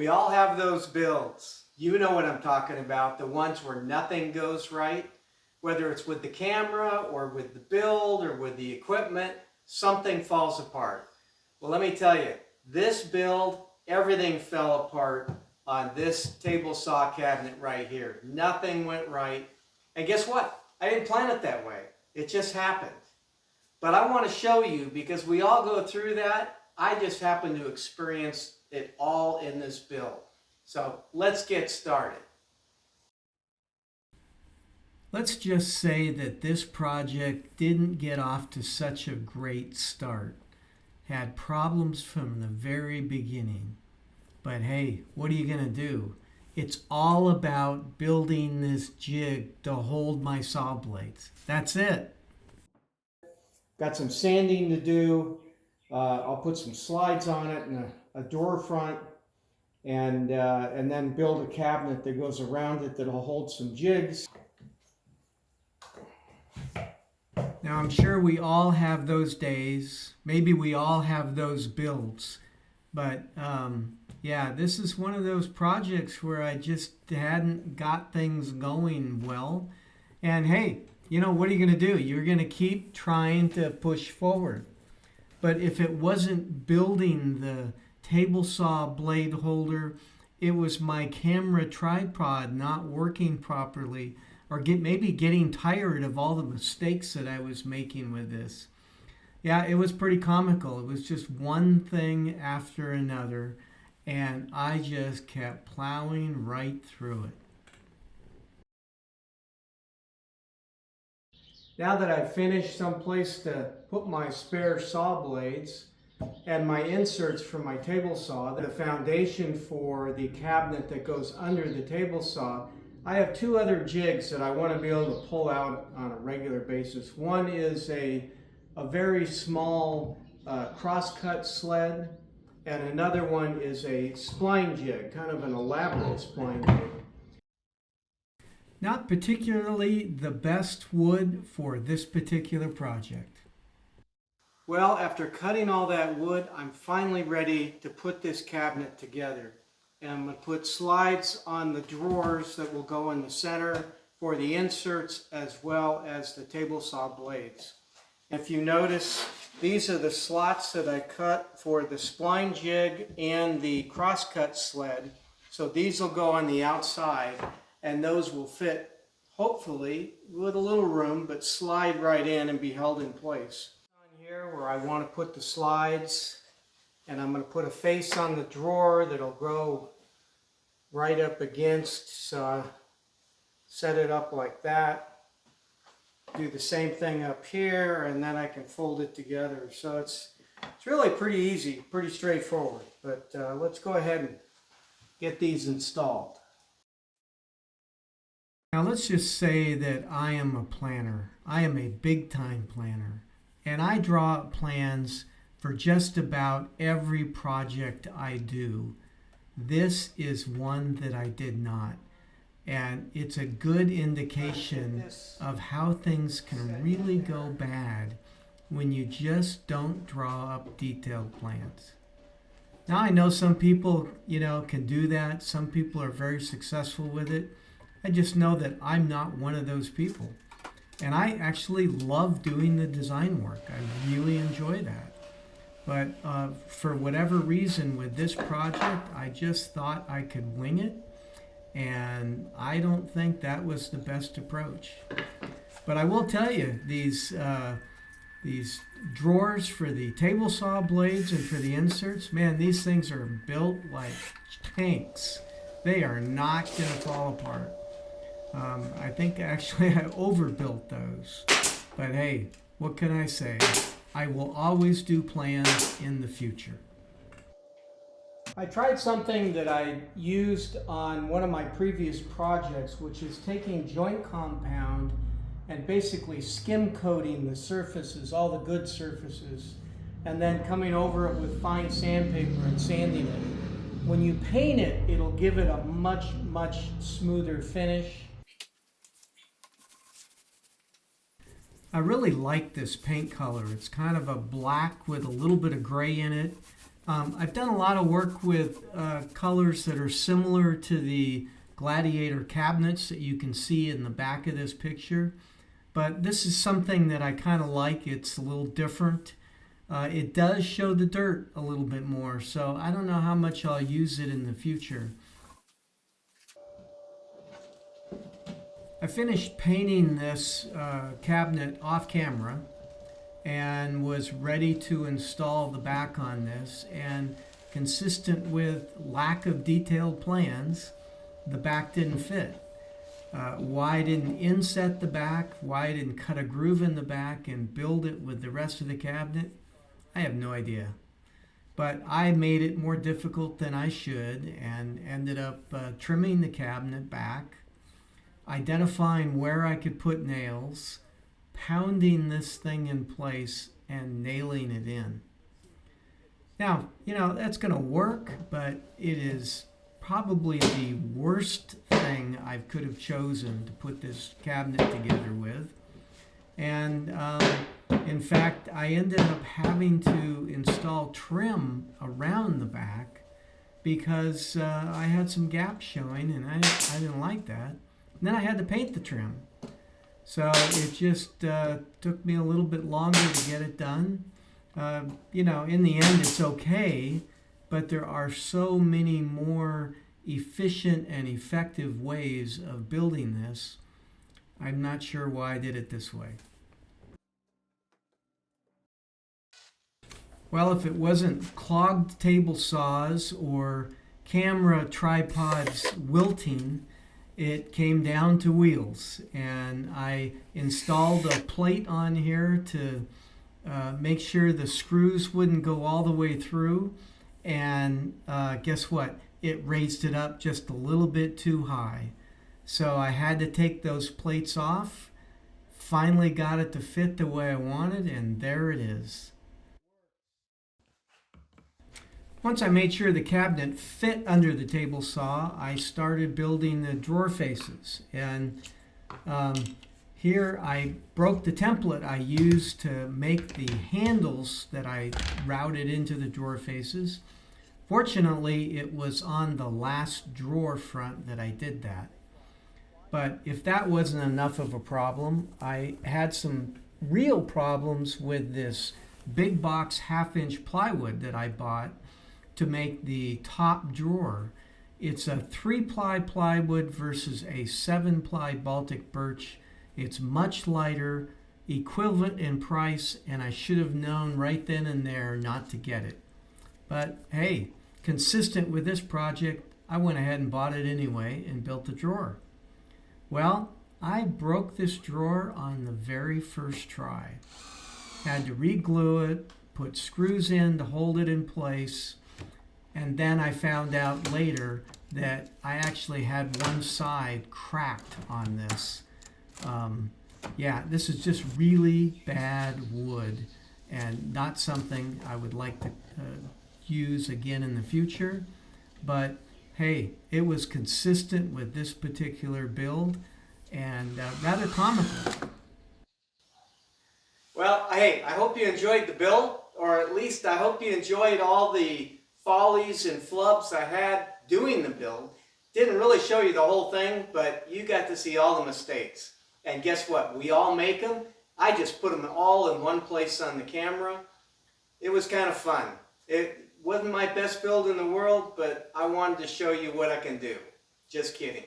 We all have those builds. You know what I'm talking about, the ones where nothing goes right, whether it's with the camera or with the build or with the equipment, something falls apart. Well, let me tell you, this build, everything fell apart on this table saw cabinet right here. Nothing went right. And guess what? I didn't plan it that way. It just happened. But I want to show you, because we all go through that. I just happen to experience it all in this build. So let's get started. Let's just say that this project didn't get off to such a great start. Had problems from the very beginning. But hey, what are you going to do? It's all about building this jig to hold my saw blades. That's it. Got some sanding to do. I'll put some slides on it and a door front, and then build a cabinet that goes around it that'll hold some jigs. Now, I'm sure we all have those days. Maybe we all have those builds. But yeah, this is one of those projects where I just hadn't got things going well. And hey, you know, what are you going to do? You're going to keep trying to push forward. But if it wasn't building the table saw blade holder, it was my camera tripod not working properly, or maybe getting tired of all the mistakes that I was making with this. Yeah, it was pretty comical. It was just one thing after another, and I just kept plowing right through it. Now that I've finished some place to put my spare saw blades and my inserts for my table saw, the foundation for the cabinet that goes under the table saw, I have two other jigs that I want to be able to pull out on a regular basis. One is a very small cross-cut sled, and another one is a spline jig, kind of an elaborate spline jig. Not particularly the best wood for this particular project. Well, after cutting all that wood, I'm finally ready to put this cabinet together. And I'm going to put slides on the drawers that will go in the center for the inserts, as well as the table saw blades. If you notice, these are the slots that I cut for the spline jig and the crosscut sled. So these will go on the outside, and those will fit, hopefully, with a little room, but slide right in and be held in place. On here where I want to put the slides, and I'm going to put a face on the drawer that'll go right up against, so I set it up like that. Do the same thing up here, and then I can fold it together. So it's really pretty easy, pretty straightforward. But let's go ahead and get these installed. Now let's just say that I am a planner. I am a big-time planner. And I draw up plans for just about every project I do. This is one that I did not. And it's a good indication of how things can really go bad when you just don't draw up detailed plans. Now I know some people, can do that. Some people are very successful with it. I just know that I'm not one of those people. And I actually love doing the design work. I really enjoy that. But for whatever reason with this project, I just thought I could wing it. And I don't think that was the best approach. But I will tell you, these drawers for the table saw blades and for the inserts, man, these things are built like tanks. They are not going to fall apart. I think actually I overbuilt those. But hey, what can I say? I will always do plans in the future. I tried something that I used on one of my previous projects, which is taking joint compound and basically skim coating the surfaces, all the good surfaces, and then coming over it with fine sandpaper and sanding it. When you paint it, it'll give it a much, much smoother finish. I really like this paint color. It's kind of a black with a little bit of gray in it. I've done a lot of work with colors that are similar to the gladiator cabinets that you can see in the back of this picture. But this is something that I kind of like. It's a little different. It does show the dirt a little bit more, so I don't know how much I'll use it in the future. I finished painting this cabinet off camera and was ready to install the back on this, and consistent with lack of detailed plans, the back didn't fit. Why I didn't inset the back, why I didn't cut a groove in the back and build it with the rest of the cabinet, I have no idea. But I made it more difficult than I should and ended up trimming the cabinet back, identifying where I could put nails, pounding this thing in place, and nailing it in. Now, that's going to work, but it is probably the worst thing I could have chosen to put this cabinet together with. And in fact, I ended up having to install trim around the back because I had some gaps showing, and I didn't like that. And then I had to paint the trim. So it just took me a little bit longer to get it done. In the end, it's okay, but there are so many more efficient and effective ways of building this. I'm not sure why I did it this way. Well, if it wasn't clogged table saws or camera tripods wilting, it came down to wheels. And I installed a plate on here to make sure the screws wouldn't go all the way through. And guess what? It raised it up just a little bit too high. So I had to take those plates off, finally got it to fit the way I wanted, and there it is. Once I made sure the cabinet fit under the table saw, I started building the drawer faces. And here I broke the template I used to make the handles that I routed into the drawer faces. Fortunately, it was on the last drawer front that I did that. But if that wasn't enough of a problem, I had some real problems with this big box 1/2-inch plywood that I bought to make the top drawer. It's a 3-ply plywood versus a 7-ply Baltic birch. It's much lighter, equivalent in price, and I should have known right then and there not to get it. But hey, consistent with this project, I went ahead and bought it anyway and built the drawer. Well, I broke this drawer on the very first try. Had to re-glue it, put screws in to hold it in place, and then I found out later that I actually had one side cracked on this. This is just really bad wood and not something I would like to use again in the future. But hey, it was consistent with this particular build and rather comical. Well, hey, I hope you enjoyed the build, or at least I hope you enjoyed all the follies and flubs I had doing the build. Didn't really show you the whole thing, but you got to see all the mistakes. And guess what? We all make them. I just put them all in one place on the camera. It was kind of fun. It wasn't my best build in the world, but I wanted to show you what I can do. Just kidding.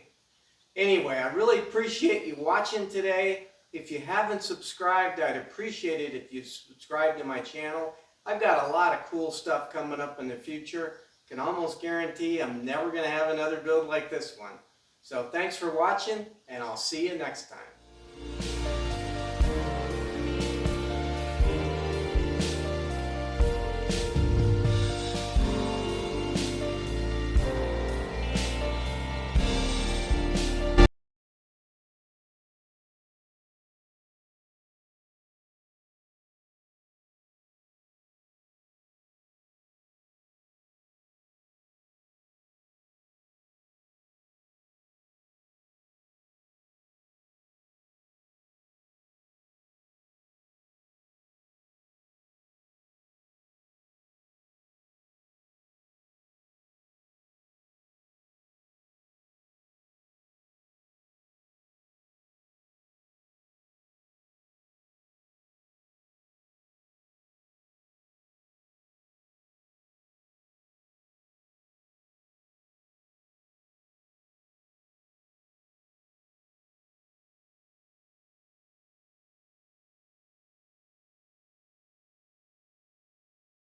Anyway, I really appreciate you watching today. If you haven't subscribed, I'd appreciate it if you subscribe to my channel. I've got a lot of cool stuff coming up in the future. Can almost guarantee I'm never going to have another build like this one. So thanks for watching, and I'll see you next time.